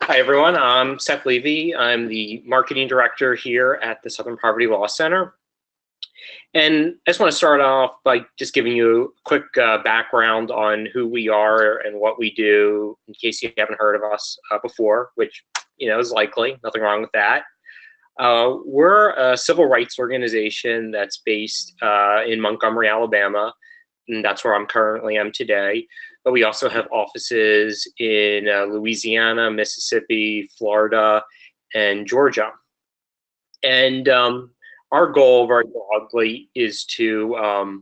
Hi, everyone. I'm Seth Levy. I'm the marketing director here at the Southern Poverty Law Center. And I just want to start off by just giving you a quick background on who we are and what we do, in case you haven't heard of us before, which is likely. Nothing wrong with that. We're a civil rights organization that's based in Montgomery, Alabama, and that's where I'm currently am today. But we also have offices in Louisiana, Mississippi, Florida, and Georgia. And our goal, very broadly, is to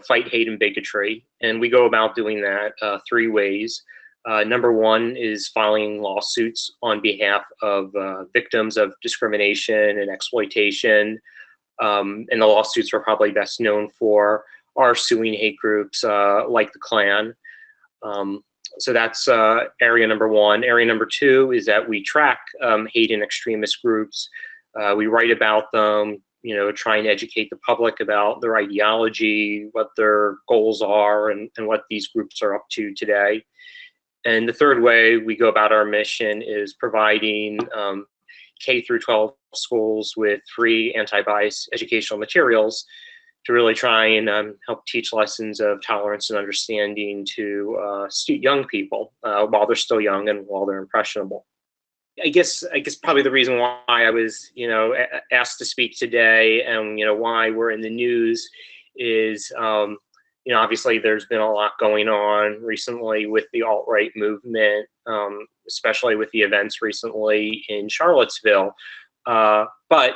fight hate and bigotry, and we go about doing that three ways. Number one is filing lawsuits on behalf of victims of discrimination and exploitation, and the lawsuits we're probably best known for are suing hate groups like the Klan. So that's area number one. Area number two is that we track hate and extremist groups. We write about them, try and educate the public about their ideology, what their goals are, and what these groups are up to today. And the third way we go about our mission is providing K through 12 schools with free anti-bias educational materials to really try and help teach lessons of tolerance and understanding to young people while they're still young and while they're impressionable. I guess probably the reason why I was asked to speak today and why we're in the news is obviously there's been a lot going on recently with the alt-right movement, especially with the events recently in Charlottesville. But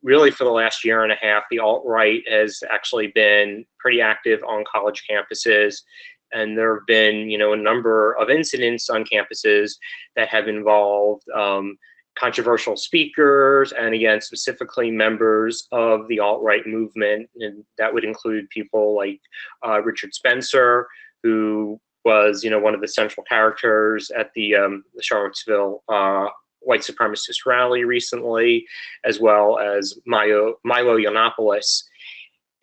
really for the last year and a half, the alt-right has actually been pretty active on college campuses. And there have been, a number of incidents on campuses that have involved controversial speakers, and again, specifically members of the alt-right movement. And that would include people like Richard Spencer, who was, one of the central characters at the Charlottesville white supremacist rally recently, as well as Milo Yiannopoulos.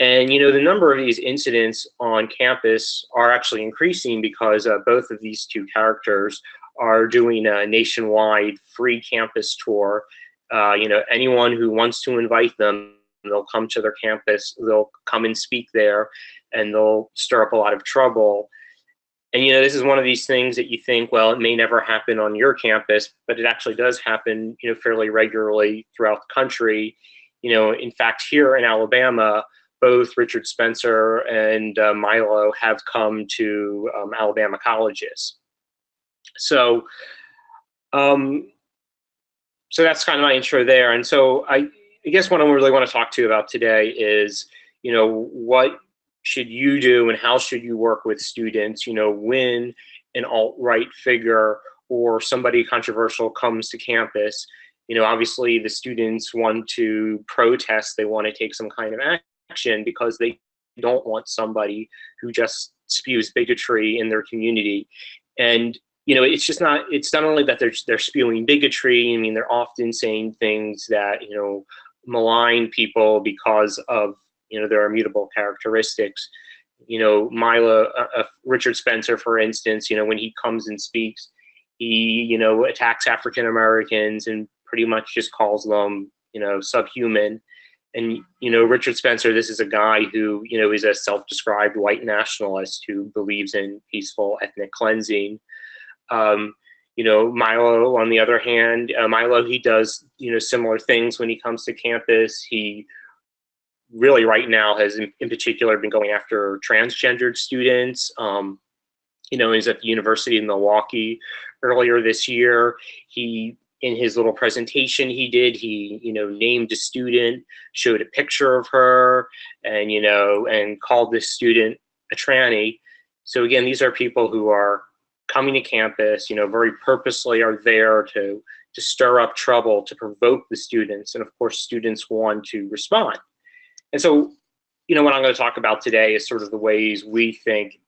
And, the number of these incidents on campus are actually increasing because both of these two characters are doing a nationwide free campus tour. Anyone who wants to invite them, they'll come to their campus, they'll come and speak there, and they'll stir up a lot of trouble. And, this is one of these things that you think, well, it may never happen on your campus, but it actually does happen, fairly regularly throughout the country. In fact, here in Alabama, both Richard Spencer and Milo have come to Alabama colleges. So, so that's kind of my intro there. And so I guess what I really want to talk to you about today is, what should you do and how should you work with students, when an alt-right figure or somebody controversial comes to campus. Obviously the students want to protest, they want to take some kind of action because they don't want somebody who just spews bigotry in their community. And it's not only that they're spewing bigotry. I mean, they're often saying things that malign people because of their immutable characteristics. Richard Spencer, for instance, when he comes and speaks, he attacks African Americans and pretty much just calls them subhuman. And Richard Spencer, this is a guy who is a self-described white nationalist who believes in peaceful ethnic cleansing. Milo, on the other hand, he does similar things when he comes to campus. He really right now has in particular been going after transgendered students. He's at the University of Milwaukee earlier this year. In his little presentation he did, he named a student, showed a picture of her, and and called this student a tranny. So again, these are people who are coming to campus, very purposely are there to stir up trouble, to provoke the students, and of course students want to respond. And so what I'm going to talk about today is sort of the ways we think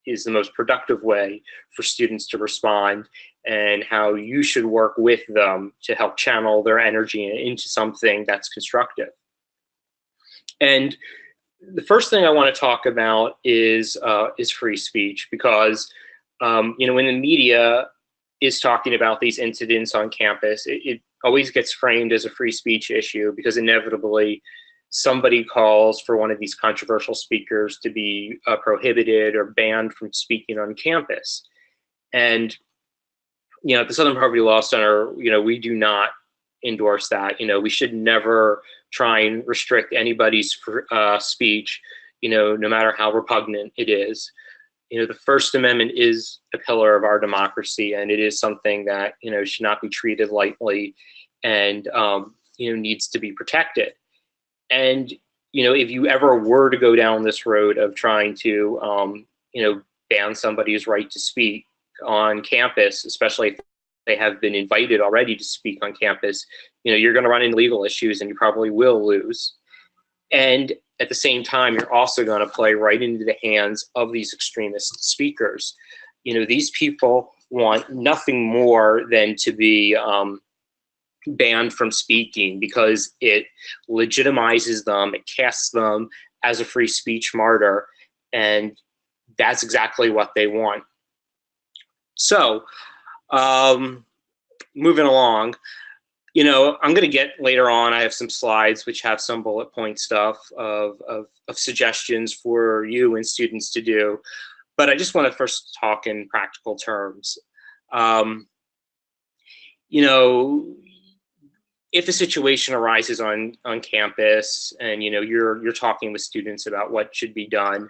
is the most productive way for students to respond, and how you should work with them to help channel their energy into something that's constructive. And the first thing I want to talk about is free speech, because in the media, is talking about these incidents on campus, it always gets framed as a free speech issue because inevitably somebody calls for one of these controversial speakers to be prohibited or banned from speaking on campus. And, at the Southern Poverty Law Center, we do not endorse that. We should never try and restrict anybody's speech, no matter how repugnant it is. The First Amendment is a pillar of our democracy, and it is something that, should not be treated lightly and, needs to be protected. And, if you ever were to go down this road of trying to, ban somebody's right to speak on campus, especially if they have been invited already to speak on campus, you're going to run into legal issues and you probably will lose. And at the same time, you're also going to play right into the hands of these extremist speakers. These people want nothing more than to be banned from speaking because it legitimizes them, it casts them as a free speech martyr, and that's exactly what they want. So, moving along, I'm going to get later on, I have some slides which have some bullet point stuff of suggestions for you and students to do. But I just want to first talk in practical terms. If a situation arises on campus and, you're talking with students about what should be done,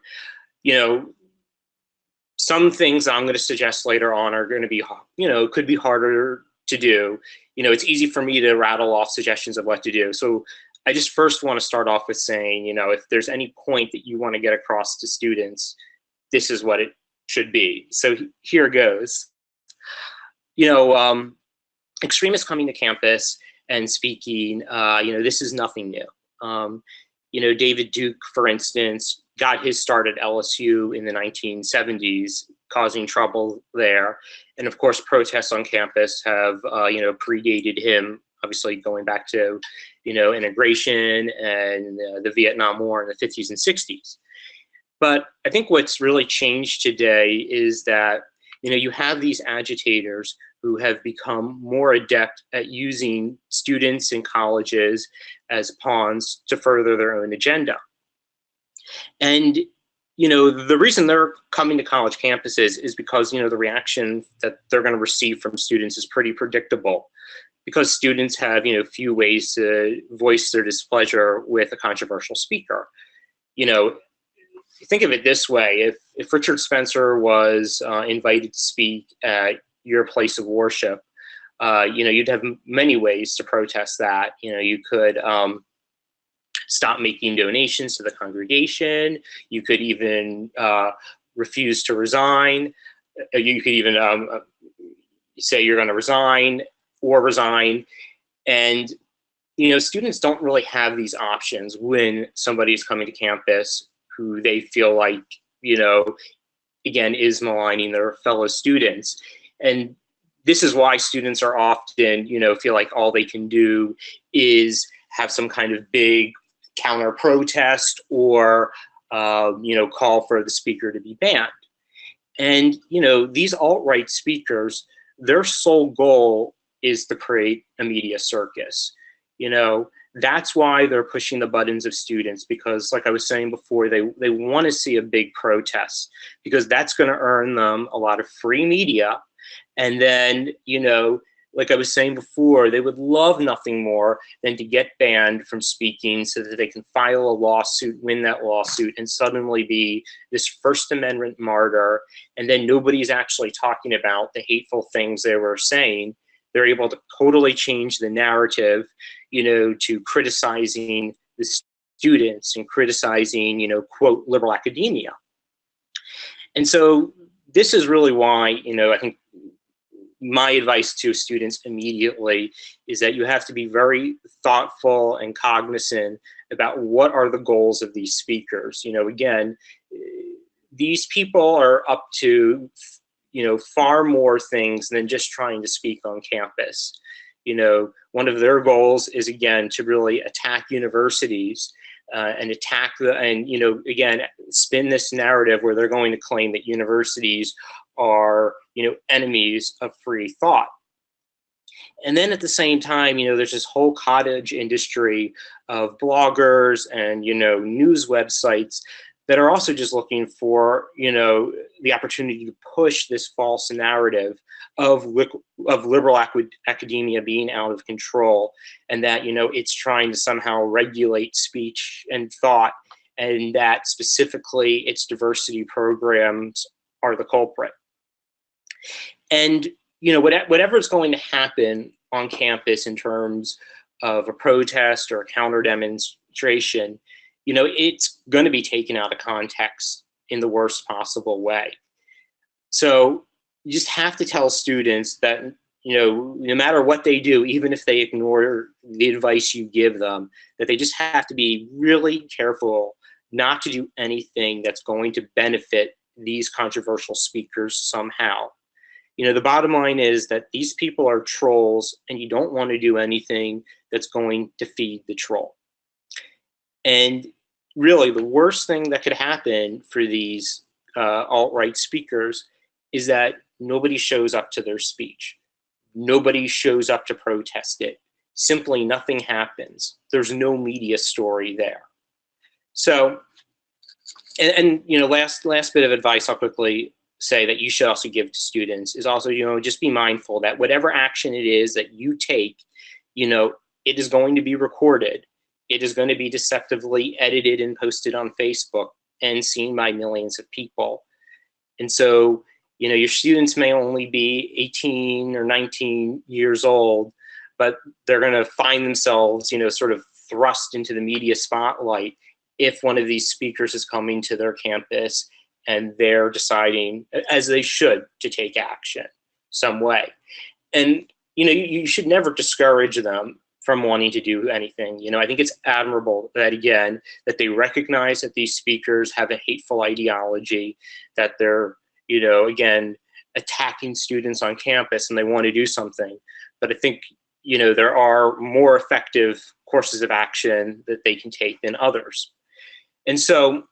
some things I'm going to suggest later on are going to be, could be harder to do. It's easy for me to rattle off suggestions of what to do. So I just first want to start off with saying, if there's any point that you want to get across to students, this is what it should be. So here goes. Extremists coming to campus and speaking, this is nothing new. David Duke, for instance, got his start at LSU in the 1970s, causing trouble there. And of course, protests on campus have, predated him, obviously going back to, integration and the Vietnam War in the 50s and 60s. But I think what's really changed today is that, you have these agitators who have become more adept at using students in colleges as pawns to further their own agenda. And, the reason they're coming to college campuses is because, the reaction that they're going to receive from students is pretty predictable, because students have, few ways to voice their displeasure with a controversial speaker. Think of it this way: if Richard Spencer was invited to speak at your place of worship, you'd have many ways to protest that. You could stop making donations to the congregation. You could even refuse to resign. You could even say you're going to resign or resign. And, students don't really have these options when somebody is coming to campus who they feel like, again, is maligning their fellow students. And this is why students are often, feel like all they can do is have some kind of big counter protest or, call for the speaker to be banned. And, these alt-right speakers, their sole goal is to create a media circus. That's why they're pushing the buttons of students, because like I was saying before, they want to see a big protest, because that's going to earn them a lot of free media. And then, like I was saying before, they would love nothing more than to get banned from speaking so that they can file a lawsuit, win that lawsuit, and suddenly be this First Amendment martyr. And then nobody's actually talking about the hateful things they were saying. They're able to totally change the narrative, to criticizing the students and criticizing, quote, liberal academia. And so this is really why, I think my advice to students immediately is that you have to be very thoughtful and cognizant about what are the goals of these speakers. Again, these people are up to, far more things than just trying to speak on campus. One of their goals is, again, to really attack universities and attack again, spin this narrative where they're going to claim that universities are, enemies of free thought. And then at the same time, there's this whole cottage industry of bloggers and, news websites that are also just looking for, the opportunity to push this false narrative of liberal academia being out of control, and that, it's trying to somehow regulate speech and thought, and that specifically its diversity programs are the culprit. And whatever is going to happen on campus in terms of a protest or a counter demonstration, it's going to be taken out of context in the worst possible way. So you just have to tell students that, no matter what they do, even if they ignore the advice you give them, that they just have to be really careful not to do anything that's going to benefit these controversial speakers somehow. The bottom line is that these people are trolls, and you don't want to do anything that's going to feed the troll. And really, the worst thing that could happen for these alt-right speakers is that nobody shows up to their speech. Nobody shows up to protest it. Simply nothing happens. There's no media story there. So, and last bit of advice I'll quickly say that you should also give to students is also, just be mindful that whatever action it is that you take, it is going to be recorded. It is going to be deceptively edited and posted on Facebook and seen by millions of people. And so, your students may only be 18 or 19 years old, but they're going to find themselves, sort of thrust into the media spotlight if one of these speakers is coming to their campus and they're deciding, as they should, to take action some way. And, you should never discourage them from wanting to do anything. I think it's admirable that, again, that they recognize that these speakers have a hateful ideology, that they're, again, attacking students on campus and they want to do something. But I think, there are more effective courses of action that they can take than others. And so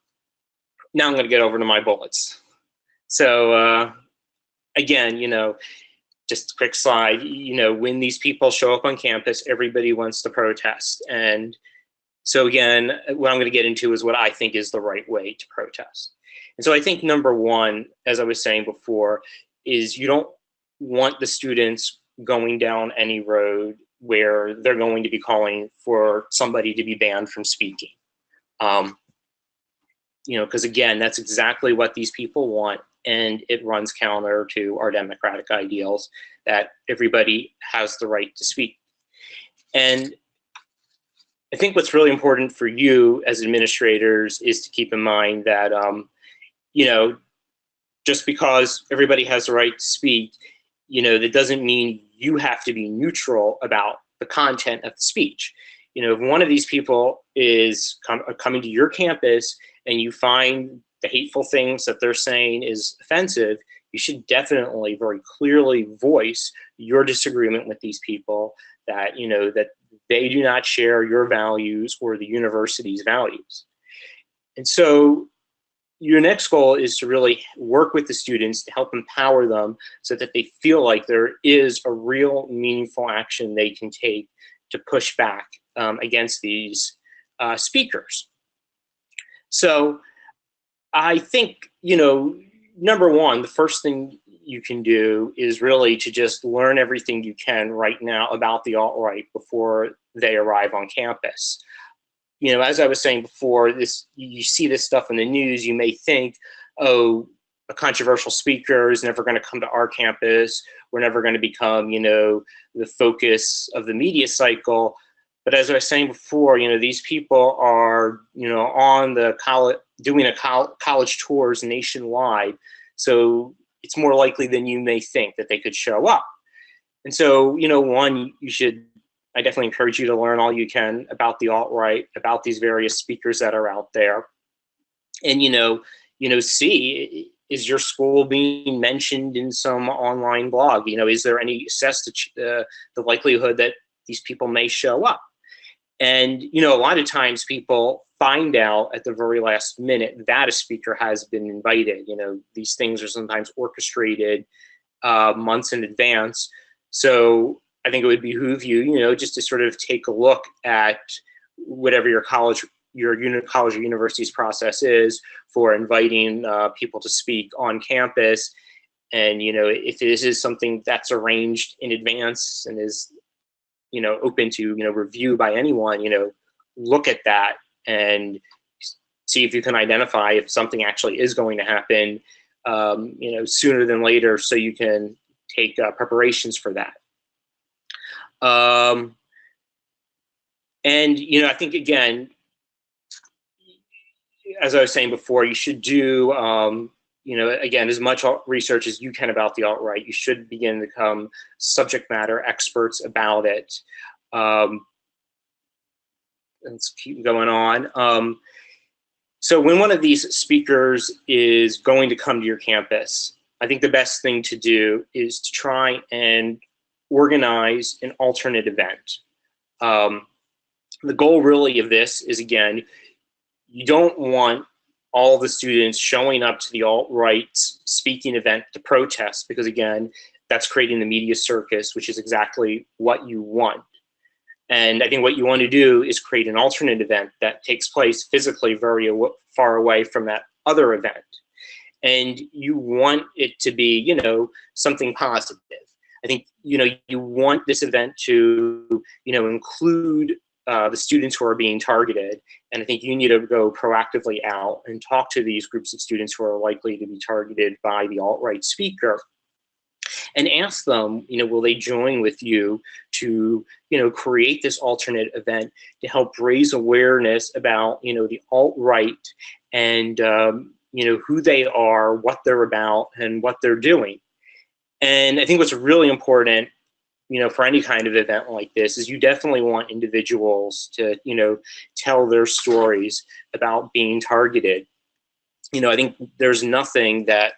now I'm going to get over to my bullets. So again, just a quick slide, when these people show up on campus, everybody wants to protest. And so again, what I'm going to get into is what I think is the right way to protest. And so I think number one, as I was saying before, is you don't want the students going down any road where they're going to be calling for somebody to be banned from speaking. Because again, that's exactly what these people want, and it runs counter to our democratic ideals that everybody has the right to speak. And I think what's really important for you as administrators is to keep in mind that, just because everybody has the right to speak, that doesn't mean you have to be neutral about the content of the speech. If one of these people is coming to your campus and you find the hateful things that they're saying is offensive, you should definitely very clearly voice your disagreement with these people, that, that they do not share your values or the university's values. And so your next goal is to really work with the students to help empower them so that they feel like there is a real meaningful action they can take to push back against these speakers. So I think, number one, the first thing you can do is really to just learn everything you can right now about the alt-right before they arrive on campus. As I was saying before, you see this stuff in the news, you may think, oh, a controversial speaker is never going to come to our campus. We're never going to become, the focus of the media cycle. But as I was saying before, these people are, on the doing college tours nationwide. So it's more likely than you may think that they could show up. And so, one, I definitely encourage you to learn all you can about the alt-right, about these various speakers that are out there. And, see, is your school being mentioned in some online blog? Is there any assess the likelihood that these people may show up? And, a lot of times people find out at the very last minute that a speaker has been invited. You know, these things are sometimes orchestrated months in advance. So I think it would behoove you, you know, just to sort of take a look at whatever your college or university's process is for inviting people to speak on campus. And, you know, if this is something that's arranged in advance and is, you know, open to, you know, review by anyone, you know, look at that and see if you can identify if something actually is going to happen, you know, sooner than later, so you can take preparations for that. And, you know, I think, again, as I was saying before, you should do, you know, again, as much research as you can about the alt-right. You should begin to become subject matter experts about it. Let's keep going on. So when one of these speakers is going to come to your campus, I think the best thing to do is to try and organize an alternate event. The goal really of this is, again, you don't want all the students showing up to the alt-right speaking event to protest, because, again, that's creating the media circus, which is exactly what you want. And I think what you want to do is create an alternate event that takes place physically very far away from that other event. And you want it to be, you know, something positive. I think, you know, you want this event to, you know, include the students who are being targeted. And I think you need to go proactively out and talk to these groups of students who are likely to be targeted by the alt-right speaker, and ask them, you know, will they join with you to, you know, create this alternate event to help raise awareness about, you know, the alt-right and, you know, who they are, what they're about, and what they're doing. And I think what's really important, you know, for any kind of event like this, is you definitely want individuals to, you know, tell their stories about being targeted. You know, I think there's nothing that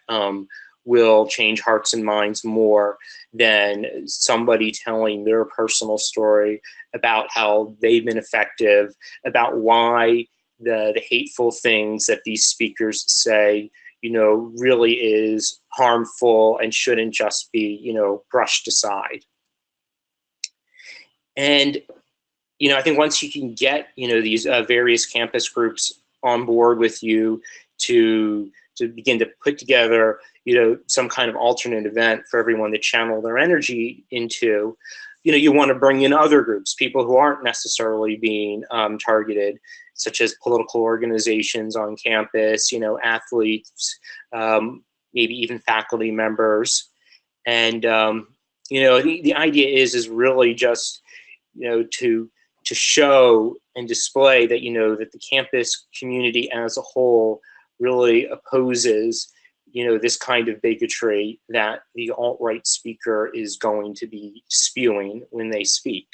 will change hearts and minds more than somebody telling their personal story about how they've been effective, about why the hateful things that these speakers say, you know, really is harmful and shouldn't just be, you know, brushed aside. And, you know, I think once you can get, you know, these various campus groups on board with you to begin to put together, you know, some kind of alternate event for everyone to channel their energy into, you know, you want to bring in other groups, people who aren't necessarily being targeted, such as political organizations on campus, you know, athletes, maybe even faculty members. And, you know, the idea is really just, you know, to show and display that, you know, that the campus community as a whole really opposes, you know, this kind of bigotry that the alt-right speaker is going to be spewing when they speak.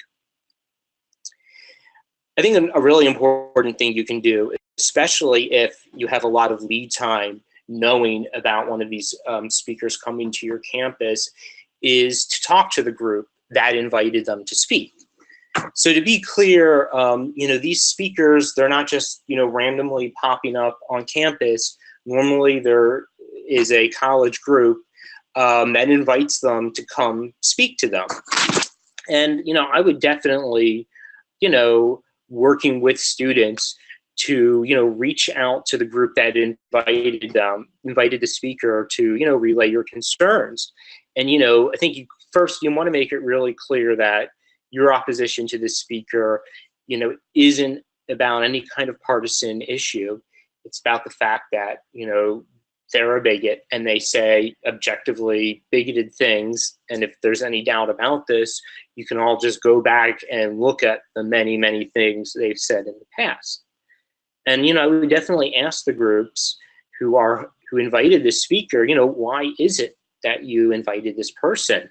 I think a really important thing you can do, especially if you have a lot of lead time knowing about one of these speakers coming to your campus, is to talk to the group that invited them to speak. So to be clear, you know, these speakers, they're not just, you know, randomly popping up on campus. Normally there is a college group that invites them to come speak to them. And, you know, I would definitely, you know, working with students to, you know, reach out to the group that invited the speaker to, you know, relay your concerns. And, you know, I think you want to make it really clear that your opposition to the speaker, you know, isn't about any kind of partisan issue. It's about the fact that, you know, they're a bigot and they say objectively bigoted things. And if there's any doubt about this, you can all just go back and look at the many, many things they've said in the past. And, you know, I would definitely ask the groups who invited this speaker, you know, why is it that you invited this person?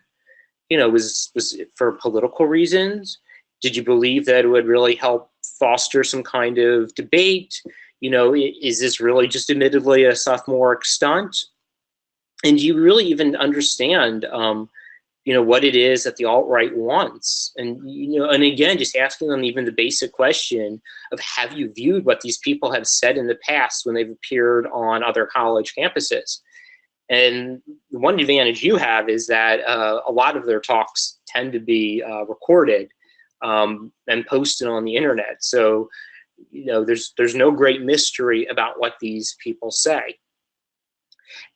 You know, was it for political reasons? Did you believe that it would really help foster some kind of debate? You know, is this really just admittedly a sophomoric stunt? And do you really even understand, what it is that the alt-right wants. And, and again, just asking them even the basic question of, have you viewed what these people have said in the past when they've appeared on other college campuses? And the one advantage you have is that a lot of their talks tend to be recorded and posted on the internet. So, there's no great mystery about what these people say.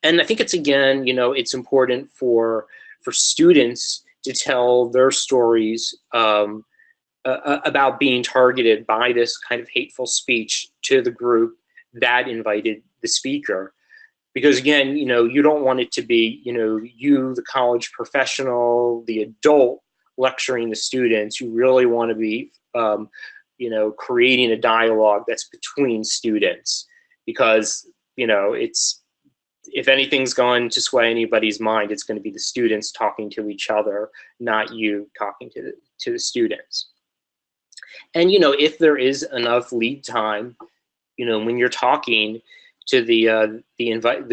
And I think it's, again, it's important for students to tell their stories about being targeted by this kind of hateful speech to the group that invited the speaker. Because again, you don't want it to be, you, the college professional, the adult lecturing the students. You really want to be, creating a dialogue that's between students, because, if anything's going to sway anybody's mind, it's going to be the students talking to each other, not you talking to the students. And, if there is enough lead time, when you're talking to the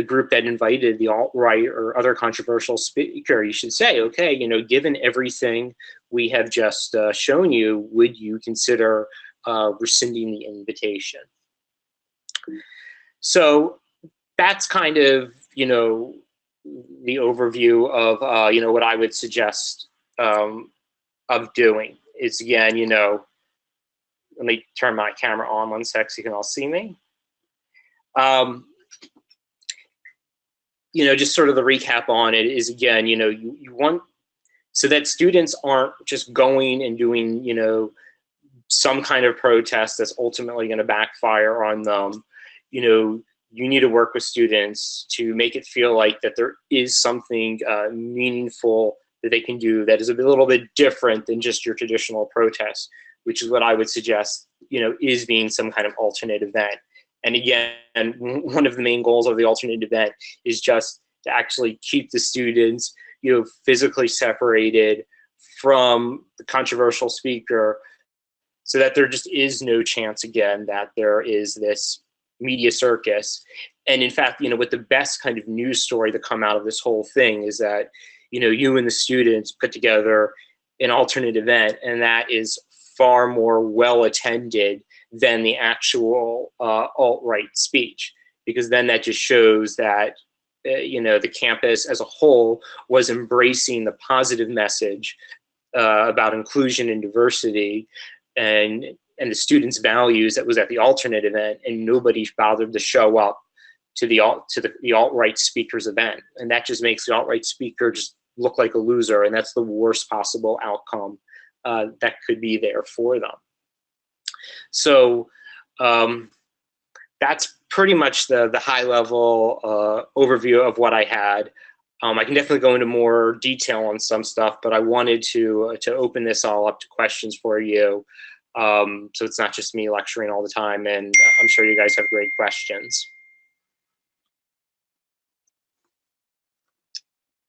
group that invited the alt-right or other controversial speaker, you should say, okay, given everything we have just shown you, would you consider rescinding the invitation? So that's kind of, the overview of, what I would suggest of doing is, again, let me turn my camera on 1 sec so you can all see me. Just sort of the recap on it is, again, you want, so that students aren't just going and doing, some kind of protest that's ultimately going to backfire on them. You need to work with students to make it feel like that there is something meaningful that they can do that is a little bit different than just your traditional protest, which is what I would suggest, is being some kind of alternate event. And again, one of the main goals of the alternate event is just to actually keep the students, physically separated from the controversial speaker, so that there just is no chance again that there is this media circus. And in fact, what the best kind of news story to come out of this whole thing is that, you and the students put together an alternate event, and that is far more well attended than the actual alt-right speech, because then that just shows that the campus as a whole was embracing the positive message about inclusion and diversity and the students' values that was at the alternate event, and nobody bothered to show up to the alt-right speaker's event. And that just makes the alt-right speaker just look like a loser, and that's the worst possible outcome that could be there for them. So that's pretty much the high-level overview of what I had. I can definitely go into more detail on some stuff, but I wanted to open this all up to questions for you, so it's not just me lecturing all the time, and I'm sure you guys have great questions.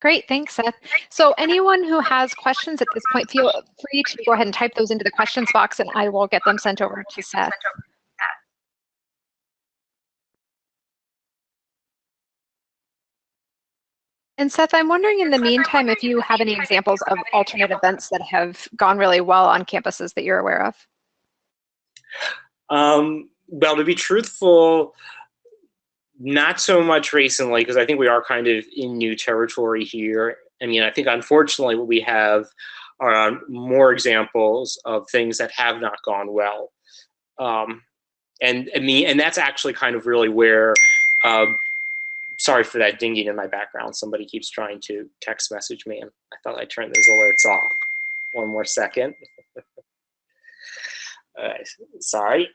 Great, thanks, Seth. So anyone who has questions at this point, feel free to go ahead and type those into the questions box, and I will get them sent over to Seth. And Seth, I'm wondering in the meantime if you have any examples of alternate events that have gone really well on campuses that you're aware of. Well, to be truthful, not so much recently, because I think we are kind of in new territory here. I mean, I think unfortunately what we have are more examples of things that have not gone well. And that's actually kind of really where, sorry for that dinging in my background. Somebody keeps trying to text message me, and I thought I'd turn those alerts off. One more second. Sorry.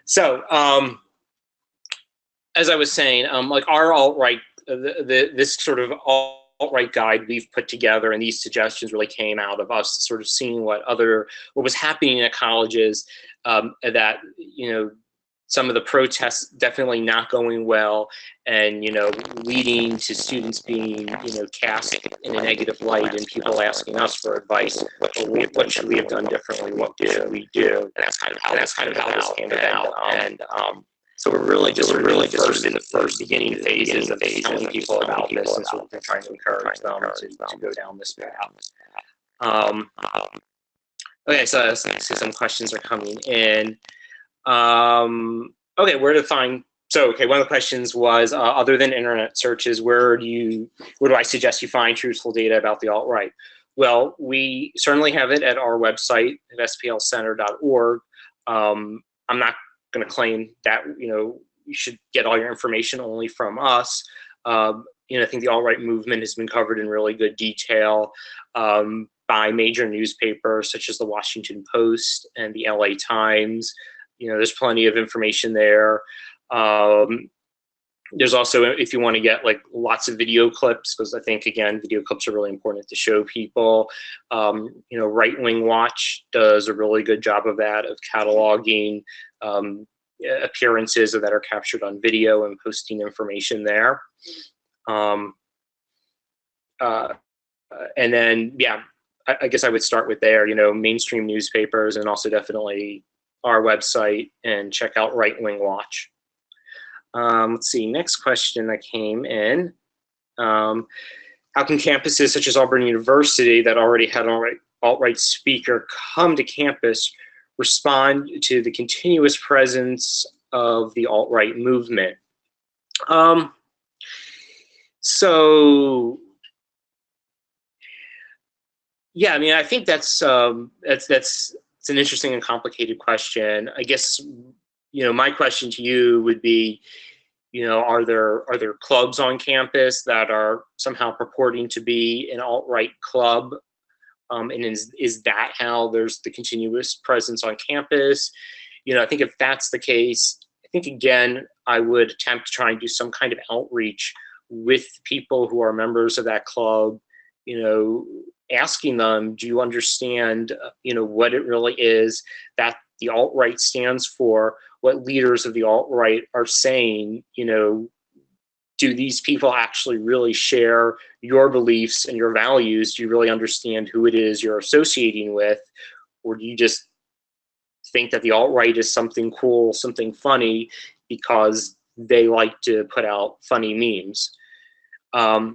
So, as I was saying, like our alt-right, this sort of alt-right guide we've put together, and these suggestions really came out of us sort of seeing what was happening at colleges, that, some of the protests definitely not going well, and, leading to students being, cast in a negative light, and people asking us for advice. What should we have done differently? What should we do? And that's kind of how this came about. And So we're really just sort of in the first beginning phases of telling people about this, and so we're trying to encourage them to go down this path. Okay, so I see some questions are coming in. Okay, where to find? So, okay, one of the questions was, other than internet searches, where do I suggest you find truthful data about the alt-right? Well, we certainly have it at our website at splcenter.org. I'm not going to claim that you should get all your information only from us. I think the alt-right movement has been covered in really good detail by major newspapers such as the Washington Post and the LA Times. There's plenty of information there. There's also, if you want to get like lots of video clips, because I think, again, video clips are really important to show people. Right Wing Watch does a really good job of that, of cataloging appearances that are captured on video and posting information there. And then, yeah, I guess I would start with there, mainstream newspapers, and also definitely our website, and check out Right Wing Watch. Let's see, next question that came in. How can campuses such as Auburn University that already had an alt-right speaker come to campus respond to the continuous presence of the alt-right movement? So, yeah, I mean, I think that's an interesting and complicated question. I guess, my question to you would be, are there clubs on campus that are somehow purporting to be an alt-right club? And is that how there's the continuous presence on campus? I think if that's the case, I think, again, I would attempt to try and do some kind of outreach with people who are members of that club, asking them, do you understand, what it really is that the alt-right stands for, what leaders of the alt-right are saying, do these people actually really share your beliefs and your values? Do you really understand who it is you're associating with? Or do you just think that the alt-right is something cool, something funny, because they like to put out funny memes? I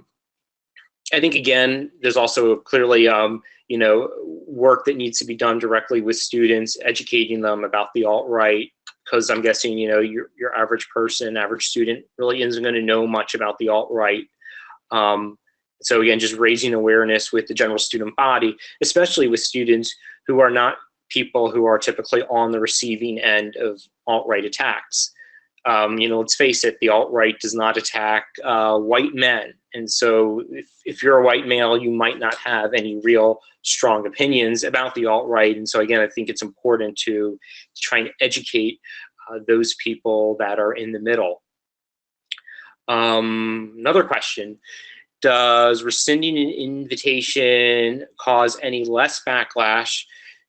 think, again, there's also clearly, work that needs to be done directly with students, educating them about the alt-right, because I'm guessing, your average person, average student really isn't going to know much about the alt-right. So again, just raising awareness with the general student body, especially with students who are not people who are typically on the receiving end of alt-right attacks. Let's face it, the alt-right does not attack white men. And so if you're a white male, you might not have any real strong opinions about the alt-right. And so again, I think it's important to try and educate those people that are in the middle. Another question, does rescinding an invitation cause any less backlash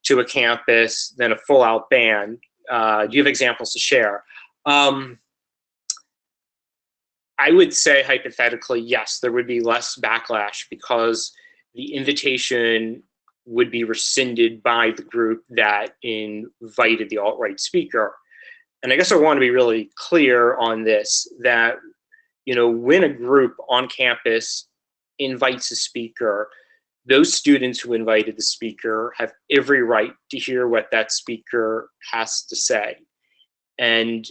to a campus than a full-out ban? Do you have examples to share? I would say, hypothetically, yes, there would be less backlash because the invitation would be rescinded by the group that invited the alt-right speaker. And I guess I want to be really clear on this, that, when a group on campus invites a speaker, those students who invited the speaker have every right to hear what that speaker has to say. And,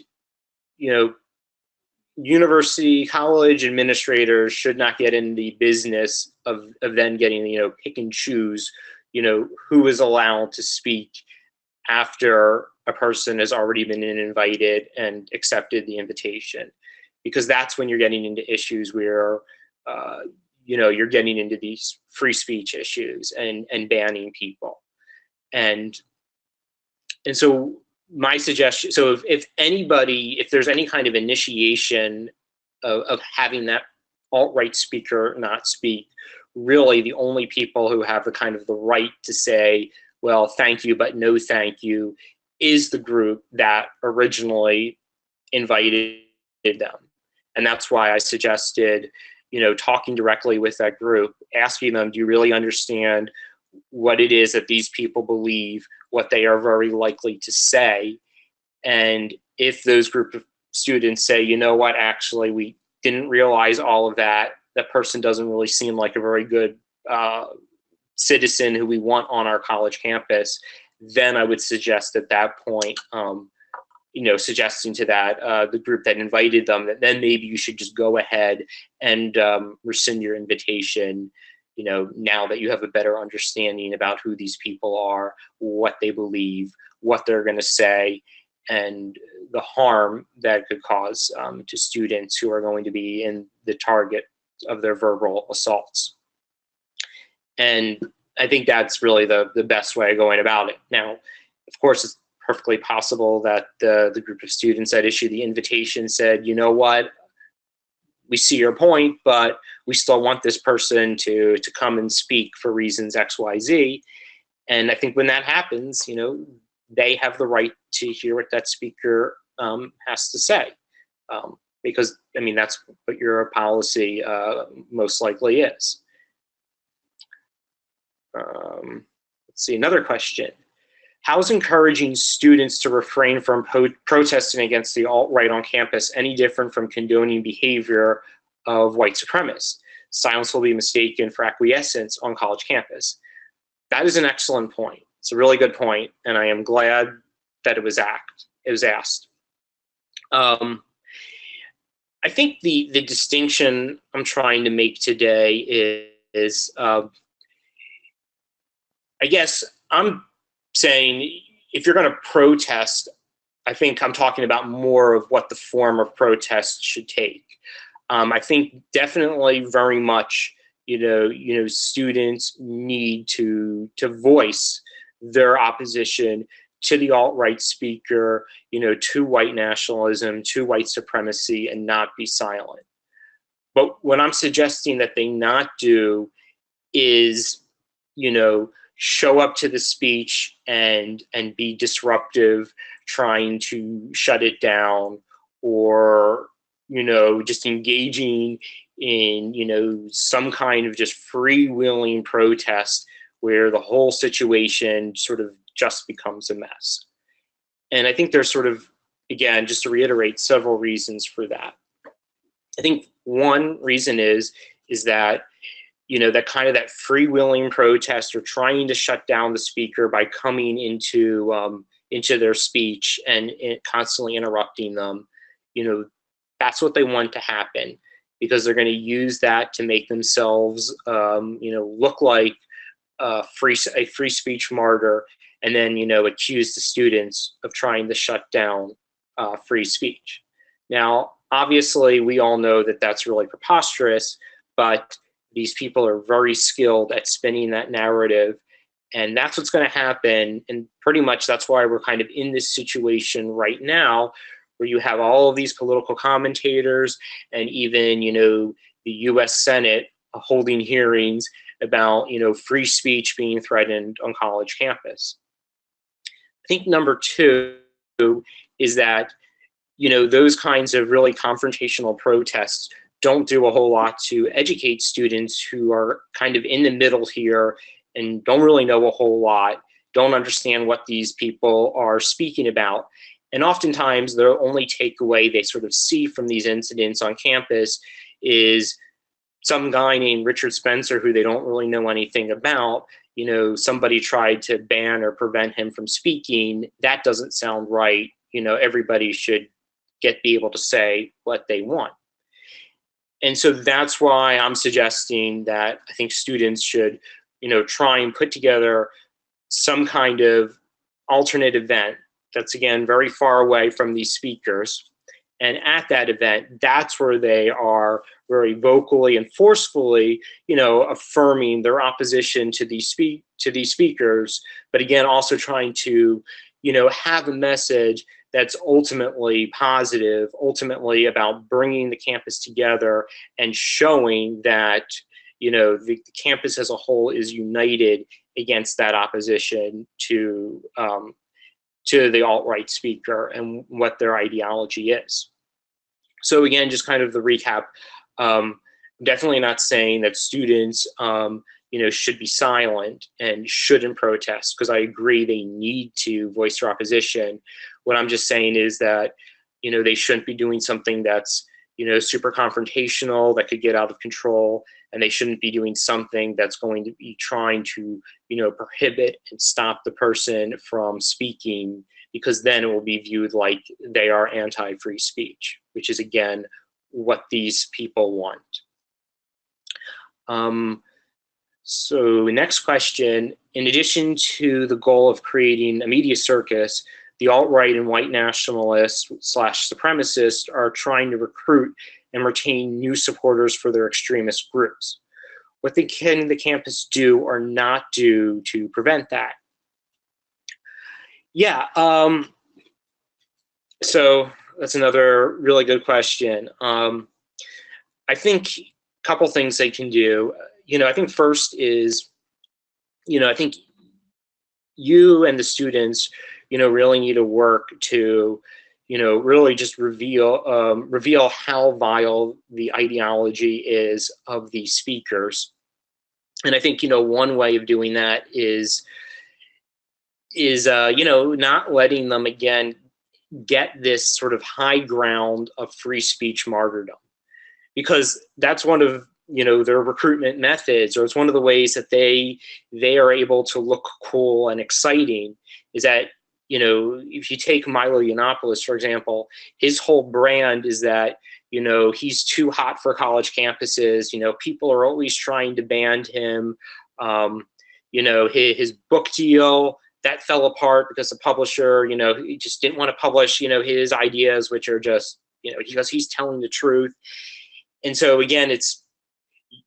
university, college administrators should not get in the business of then getting, pick and choose, who is allowed to speak after a person has already been invited and accepted the invitation. Because that's when you're getting into issues where, you're getting into these free speech issues and banning people. And so my suggestion, so if there's any kind of initiation of having that alt-right speaker not speak, really the only people who have the kind of the right to say, well, thank you, but no thank you, is the group that originally invited them. And that's why I suggested, talking directly with that group, asking them, do you really understand what it is that these people believe, what they are very likely to say? And if those group of students say, you know what, actually, we didn't realize all of that. That person doesn't really seem like a very good citizen who we want on our college campus, then I would suggest at that point, suggesting to that the group that invited them that then maybe you should just go ahead and rescind your invitation. Now that you have a better understanding about who these people are, what they believe, what they're going to say, and the harm that could cause to students who are going to be in the target of their verbal assaults. And I think that's really the best way of going about it. Now, of course, it's perfectly possible that the group of students that issued the invitation said, you know what, we see your point, but we still want this person to come and speak for reasons X, Y, Z. And I think when that happens, they have the right to hear what that speaker has to say. Because, that's what your policy most likely is. Let's see, another question. How is encouraging students to refrain from protesting against the alt-right on campus any different from condoning behavior of white supremacists? Silence will be mistaken for acquiescence on college campus. That is an excellent point. It's a really good point, and I am glad that it was asked. I think the distinction I'm trying to make today is I guess I'm saying if you're going to protest, I think I'm talking about more of what the form of protest should take. I think definitely very much, students need to voice their opposition to the alt-right speaker, to white nationalism, to white supremacy, and not be silent. But what I'm suggesting that they not do is, show up to the speech and be disruptive, trying to shut it down, or just engaging in some kind of just freewheeling protest where the whole situation sort of just becomes a mess. And I think there's sort of, again, just to reiterate, several reasons for that. I think one reason is that that freewheeling protest or trying to shut down the speaker by coming into their speech and constantly interrupting them, that's what they want to happen, because they're going to use that to make themselves, look like a free speech martyr, and then accuse the students of trying to shut down free speech. Now, obviously, we all know that that's really preposterous, but these people are very skilled at spinning that narrative, and that's what's going to happen. And pretty much that's why we're kind of in this situation right now, where you have all of these political commentators and even, the US Senate holding hearings about, free speech being threatened on college campus. I think number two is that, those kinds of really confrontational protests don't do a whole lot to educate students who are kind of in the middle here and don't really know a whole lot, don't understand what these people are speaking about. And oftentimes the only takeaway they sort of see from these incidents on campus is some guy named Richard Spencer, who they don't really know anything about, somebody tried to ban or prevent him from speaking. That doesn't sound right. Everybody should be able to say what they want. And so that's why I'm suggesting that I think students should, try and put together some kind of alternate event that's, again, very far away from these speakers. And at that event, that's where they are very vocally and forcefully, affirming their opposition to these speakers, but again, also trying to, have a message that's ultimately positive, ultimately about bringing the campus together and showing that, the campus as a whole is united against that opposition to the alt-right speaker and what their ideology is. So again, just kind of the recap, definitely not saying that students, should be silent and shouldn't protest, because I agree they need to voice their opposition. What I'm just saying is that they shouldn't be doing something that's, super confrontational that could get out of control, and they shouldn't be doing something that's going to be trying to, prohibit and stop the person from speaking, because then it will be viewed like they are anti-free speech, which is, again, what these people want. So next question, in addition to the goal of creating a media circus, the alt-right and white nationalists / supremacists are trying to recruit and retain new supporters for their extremist groups. What can the campus do or not do to prevent that? Yeah, so that's another really good question. I think a couple things they can do. I think first is, I think you and the students, really need to work to, really just reveal how vile the ideology is of the speakers. And I think, one way of doing that is not letting them, again, get this sort of high ground of free speech martyrdom, because that's one of their recruitment methods, or it's one of the ways that they are able to look cool and exciting, is that if you take Milo Yiannopoulos, for example, his whole brand is that he's too hot for college campuses. People are always trying to ban him. His book deal that fell apart because the publisher he just didn't want to publish his ideas, which are just because he's telling the truth. And so again, it's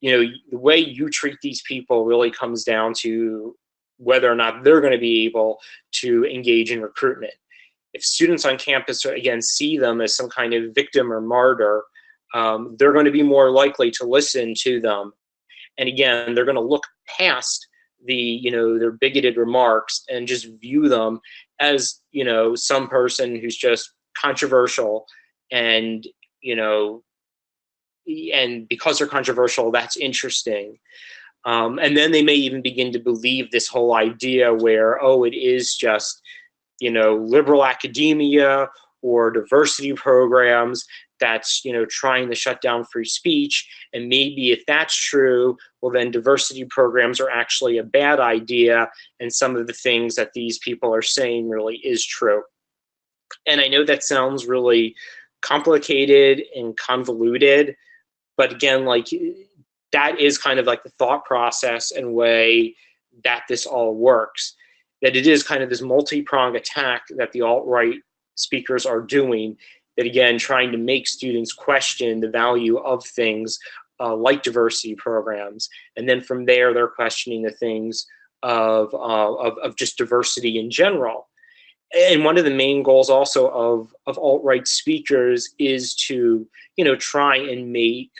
the way you treat these people really comes down to whether or not they're going to be able to engage in recruitment. If students on campus, again, see them as some kind of victim or martyr, they're going to be more likely to listen to them. And again, they're going to look past their bigoted remarks and just view them as, some person who's just controversial, and, and because they're controversial, that's interesting. And then they may even begin to believe this whole idea where, oh, it is just, liberal academia or diversity programs that's, trying to shut down free speech. And maybe if that's true, well, then diversity programs are actually a bad idea, and some of the things that these people are saying really is true. And I know that sounds really complicated and convoluted, but again, like, that is kind of like the thought process and way that this all works. That it is kind of this multi-pronged attack that the alt-right speakers are doing, that again, trying to make students question the value of things like diversity programs. And then from there, they're questioning the things of just diversity in general. And one of the main goals also of alt-right speakers is to, try and make,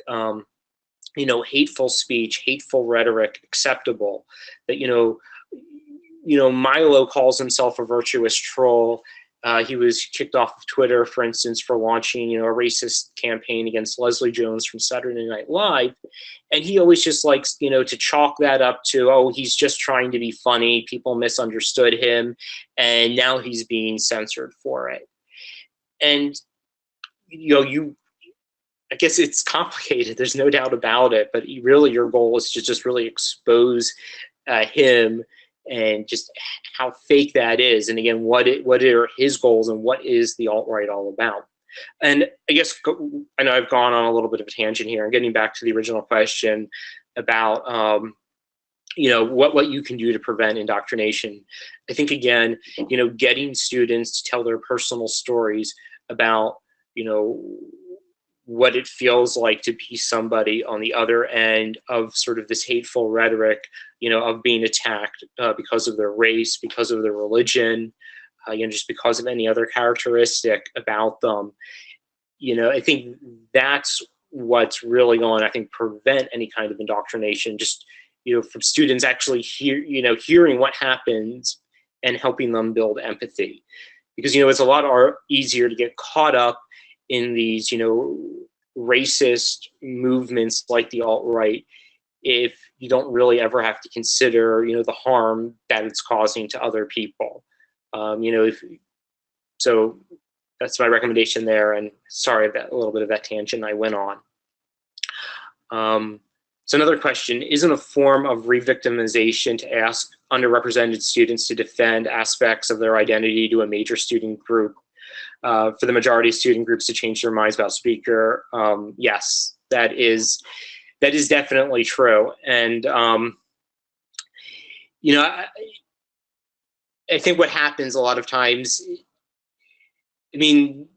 hateful speech, hateful rhetoric acceptable. That, Milo calls himself a virtuous troll. He was kicked off of Twitter, for instance, for launching, a racist campaign against Leslie Jones from Saturday Night Live. And he always just likes, to chalk that up to, oh, he's just trying to be funny. People misunderstood him, and now he's being censored for it. And, I guess it's complicated. There's no doubt about it. But really, your goal is to just really expose him and just how fake that is. And again, what are his goals, and what is the alt-right all about? And I guess I know I've gone on a little bit of a tangent here. I'm getting back to the original question about what you can do to prevent indoctrination. I think again, getting students to tell their personal stories about what it feels like to be somebody on the other end of sort of this hateful rhetoric, of being attacked because of their race, because of their religion, just because of any other characteristic about them. I think that's what's really going to, I think, prevent any kind of indoctrination, just, from students actually hearing what happens and helping them build empathy. Because, it's a lot easier to get caught up in these, racist movements like the alt-right if you don't really ever have to consider, the harm that it's causing to other people. So that's my recommendation there. And sorry that a little bit of that tangent I went on. So another question, isn't a form of re-victimization to ask underrepresented students to defend aspects of their identity to a major student group for the majority of student groups to change their minds about speaker? Yes, that is definitely true. And, you know, I think what happens a lot of times, I mean,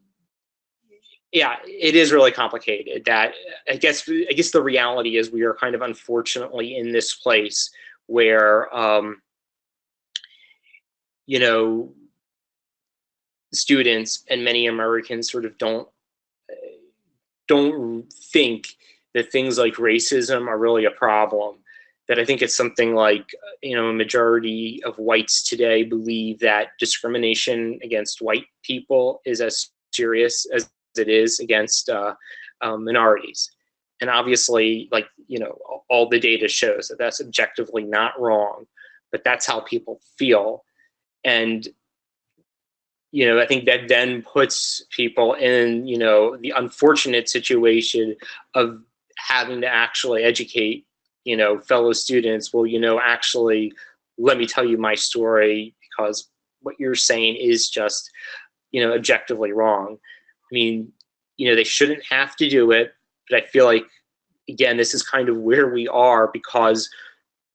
yeah, it is really complicated. That I guess the reality is we are kind of unfortunately in this place where, you know, students and many Americans sort of don't think that things like racism are really a problem. That I think it's something like, you know, a majority of whites today believe that discrimination against white people is as serious as it is against minorities. And obviously, like, you know, all the data shows that that's objectively not wrong, but that's how people feel. And, you know, I think that then puts people in, you know, the unfortunate situation of having to actually educate, you know, fellow students. Well, you know, actually, let me tell you my story, because what you're saying is just, you know, objectively wrong. I mean, you know, they shouldn't have to do it, but I feel like, again, this is kind of where we are, because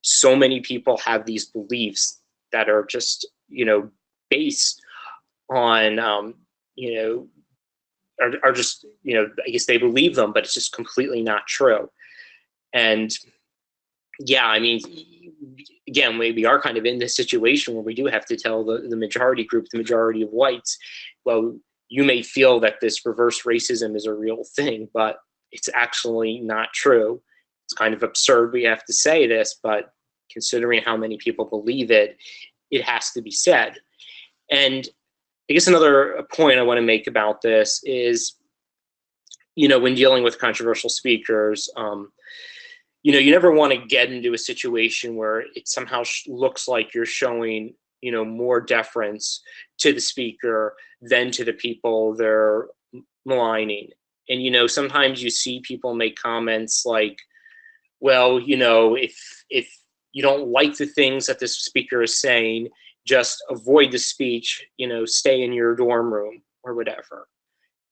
so many people have these beliefs that are just, you know, based on, you know, are just, you know, I guess they believe them, but it's just completely not true. And yeah, I mean, again, we are kind of in this situation where we do have to tell the majority group, the majority of whites, well, you may feel that this reverse racism is a real thing, but it's actually not true. It's kind of absurd we have to say this, but considering how many people believe it, it has to be said. And I guess another point I want to make about this is, you know, when dealing with controversial speakers, you know, you never want to get into a situation where it somehow looks like you're showing, you know, more deference to the speaker than to the people they're maligning. And, you know, sometimes you see people make comments like, well, you know, if you don't like the things that this speaker is saying, just avoid the speech, you know, stay in your dorm room or whatever.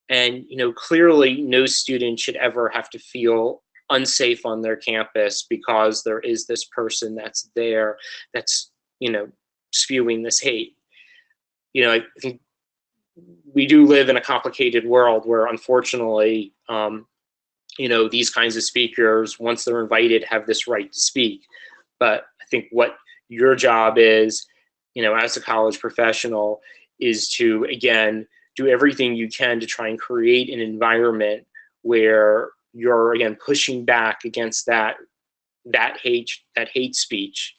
And, you know, clearly no student should ever have to feel unsafe on their campus because there is this person that's there that's, you know, spewing this hate. You know, I think we do live in a complicated world where, unfortunately, you know, these kinds of speakers, once they're invited, have this right to speak. But I think what your job is, you know, as a college professional, is to, again, do everything you can to try and create an environment where you're, again, pushing back against that hate speech,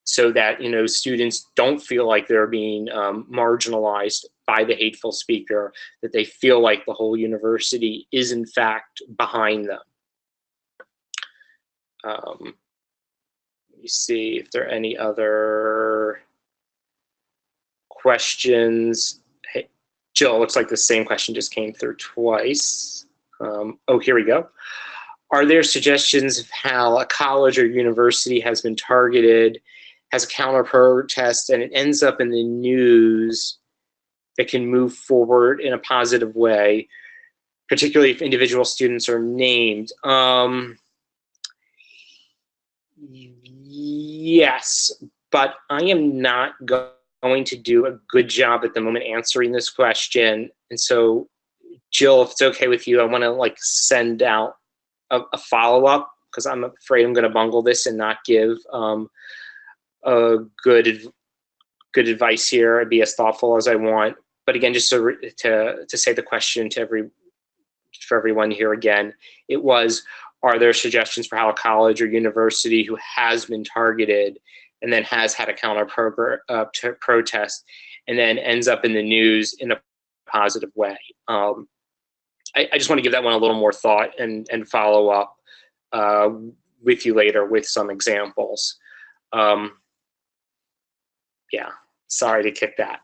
so that, you know, students don't feel like they're being marginalized by the hateful speaker, that they feel like the whole university is in fact behind them. Let me see if there are any other questions. Hey, Jill, looks like the same question just came through twice. Oh, here we go. Are there suggestions of how a college or university has been targeted, has a counter protest, and it ends up in the news that can move forward in a positive way, particularly if individual students are named? Yes, but I am not going to do a good job at the moment answering this question. And so, Jill, if it's okay with you, I want to like send out a follow-up, because I'm afraid I'm going to bungle this and not give a good advice here and be as thoughtful as I want. But again, just to say the question for everyone here again, it was, are there suggestions for how a college or university who has been targeted and then has had a counter protest and then ends up in the news in a positive way? I just want to give that one a little more thought and follow up with you later with some examples. Yeah, sorry to kick that.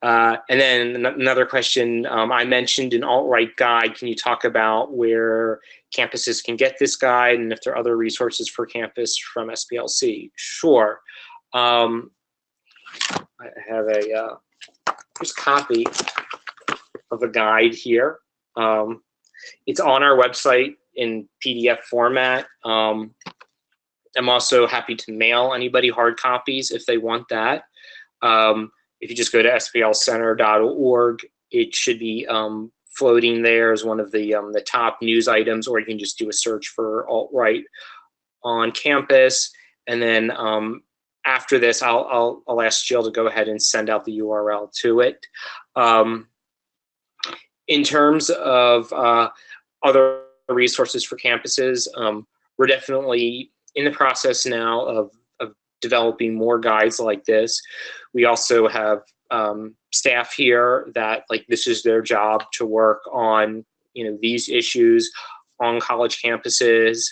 And then another question, I mentioned an alt-right guide. Can you talk about where campuses can get this guide and if there are other resources for campus from SPLC? Sure. I have a just copy of a guide here. It's on our website in PDF format. I'm also happy to mail anybody hard copies if they want that. If you just go to splcenter.org, it should be floating there as one of the top news items, or you can just do a search for alt-right on campus. And then after this, I'll ask Jill to go ahead and send out the URL to it. In terms of other resources for campuses, we're definitely in the process now of developing more guides like this. We also have staff here that this is their job to work on these issues on college campuses.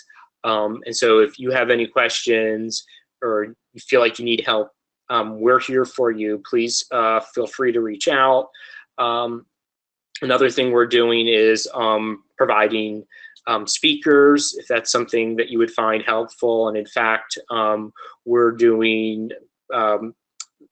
And so if you have any questions or you feel like you need help, we're here for you. Please feel free to reach out. Another thing we're doing is providing speakers, if that's something that you would find helpful. And in fact, we're doing,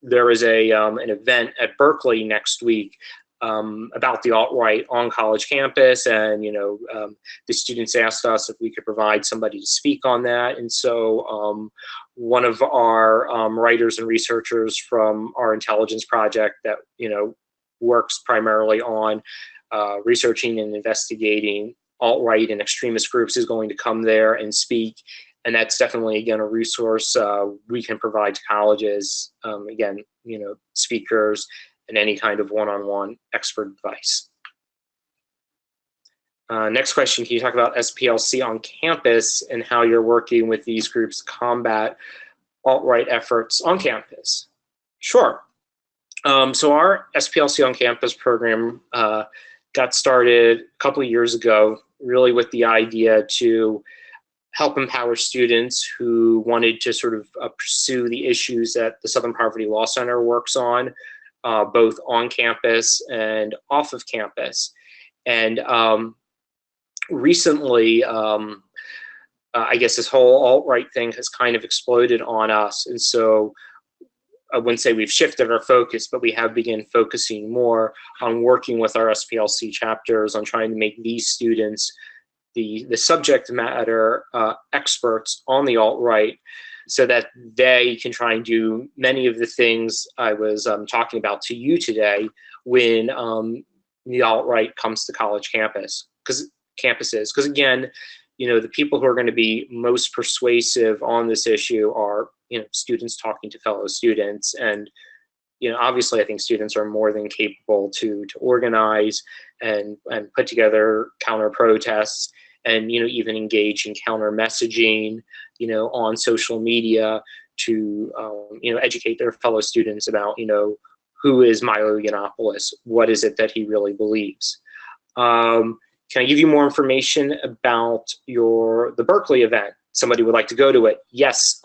there is an event at Berkeley next week about the alt-right on college campus. And, the students asked us if we could provide somebody to speak on that. And so one of our writers and researchers from our intelligence project that, works primarily on researching and investigating alt-right and extremist groups is going to come there and speak. And that's definitely, again, a resource we can provide to colleges, again, speakers and any kind of one-on-one expert advice. Next question, can you talk about SPLC on campus and how you're working with these groups to combat alt-right efforts on campus? Sure. So our SPLC on campus program got started a couple of years ago, really with the idea to help empower students who wanted to sort of pursue the issues that the Southern Poverty Law Center works on, both on campus and off of campus. And recently, I guess this whole alt-right thing has kind of exploded on us. And so I wouldn't say we've shifted our focus, but we have begun focusing more on working with our SPLC chapters on trying to make these students the subject matter experts on the alt-right, so that they can try and do many of the things I was talking about to you today when the alt-right comes to college campuses. Because again, the people who are going to be most persuasive on this issue are students talking to fellow students. And obviously I think students are more than capable to organize and put together counter protests and even engage in counter messaging on social media to educate their fellow students about who is Milo Yiannopoulos, what is it that he really believes. Can I give you more information about the Berkeley event? Somebody would like to go to it. Yes,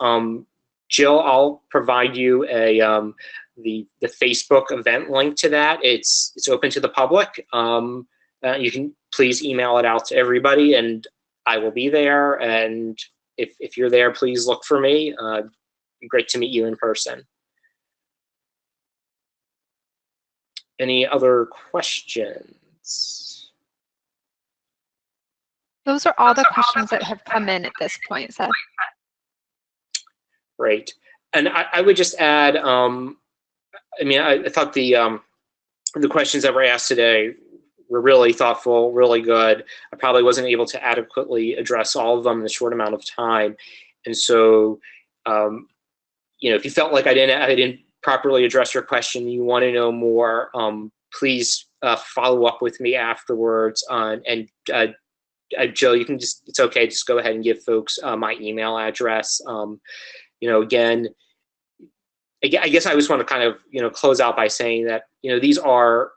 Jill, I'll provide you the Facebook event link to that. It's open to the public. You can please email it out to everybody, and I will be there. And if you're there, please look for me. It'd be great to meet you in person. Any other questions? Those are all the questions that have come in at this point, Seth. Great. And I would just add, I thought the questions that were asked today were really thoughtful, really good. I probably wasn't able to adequately address all of them in a short amount of time. And so, if you felt like I didn't properly address your question, you want to know more, please follow up with me afterwards. Jill, you can it's okay, just go ahead and give folks my email address. Again, I guess I just want to kind of, close out by saying that, these are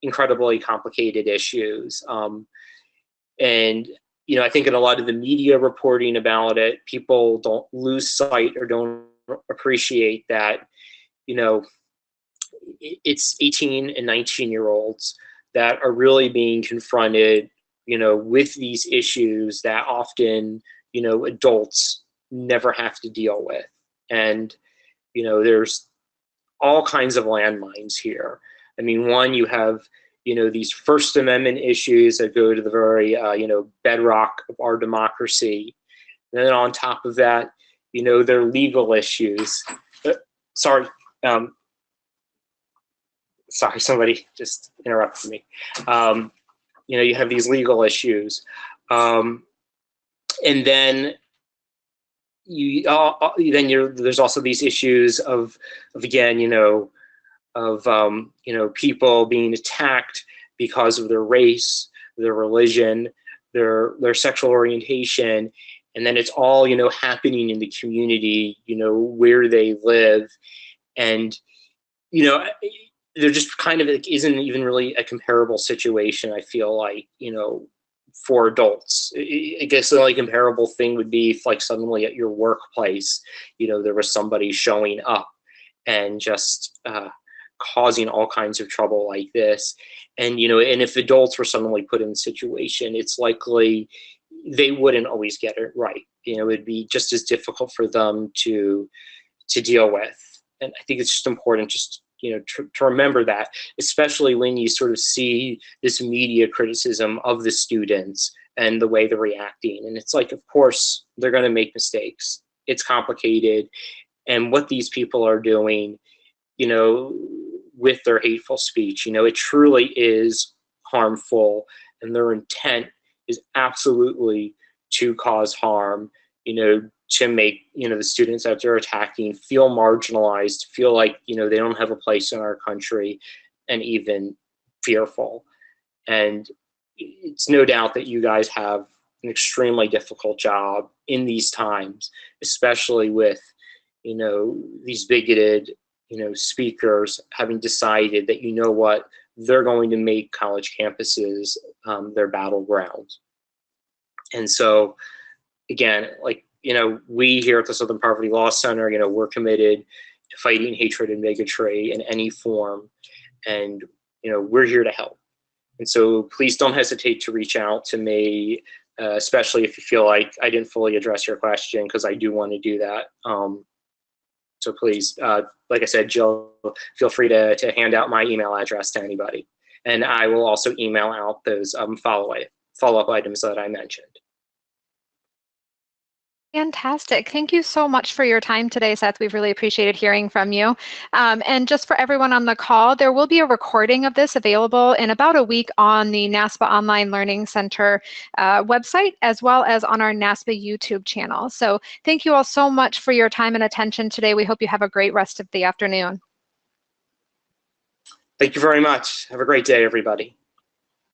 incredibly complicated issues. And, I think in a lot of the media reporting about it, people don't lose sight or don't appreciate that, it's 18 and 19-year-olds that are really being confronted, with these issues that often, adults never have to deal with. And, there's all kinds of landmines here. I mean, one, you have, these First Amendment issues that go to the very, bedrock of our democracy. And then on top of that, there are legal issues. Sorry, somebody just interrupted me. You have these legal issues. And then there's also these issues of again, people being attacked because of their race, their religion, their sexual orientation, and then it's all happening in the community, where they live, and there just kind of isn't even really a comparable situation. I feel like for adults. I guess the only comparable thing would be if, like, suddenly at your workplace, there was somebody showing up and just causing all kinds of trouble like this. And, and if adults were suddenly put in a situation, it's likely they wouldn't always get it right. It'd be just as difficult for them to deal with. And I think it's just important to remember that, especially when you sort of see this media criticism of the students and the way they're reacting. And it's like, of course, they're going to make mistakes. It's complicated. And what these people are doing, with their hateful speech, it truly is harmful. And their intent is absolutely to cause harm, to make, the students that they're attacking feel marginalized, feel like, they don't have a place in our country, and even fearful. And it's no doubt that you guys have an extremely difficult job in these times, especially with, these bigoted, speakers having decided that, they're going to make college campuses their battleground. And so, again, like, we here at the Southern Poverty Law Center, we're committed to fighting hatred and bigotry in any form. And, we're here to help. And so please don't hesitate to reach out to me, especially if you feel like I didn't fully address your question, because I do want to do that. So please, like I said, Jill, feel free to hand out my email address to anybody. And I will also email out those follow-up items that I mentioned. Fantastic. Thank you so much for your time today, Seth. We've really appreciated hearing from you. And just for everyone on the call, there will be a recording of this available in about a week on the NASPA Online Learning Center website, as well as on our NASPA YouTube channel. So thank you all so much for your time and attention today. We hope you have a great rest of the afternoon. Thank you very much. Have a great day, everybody.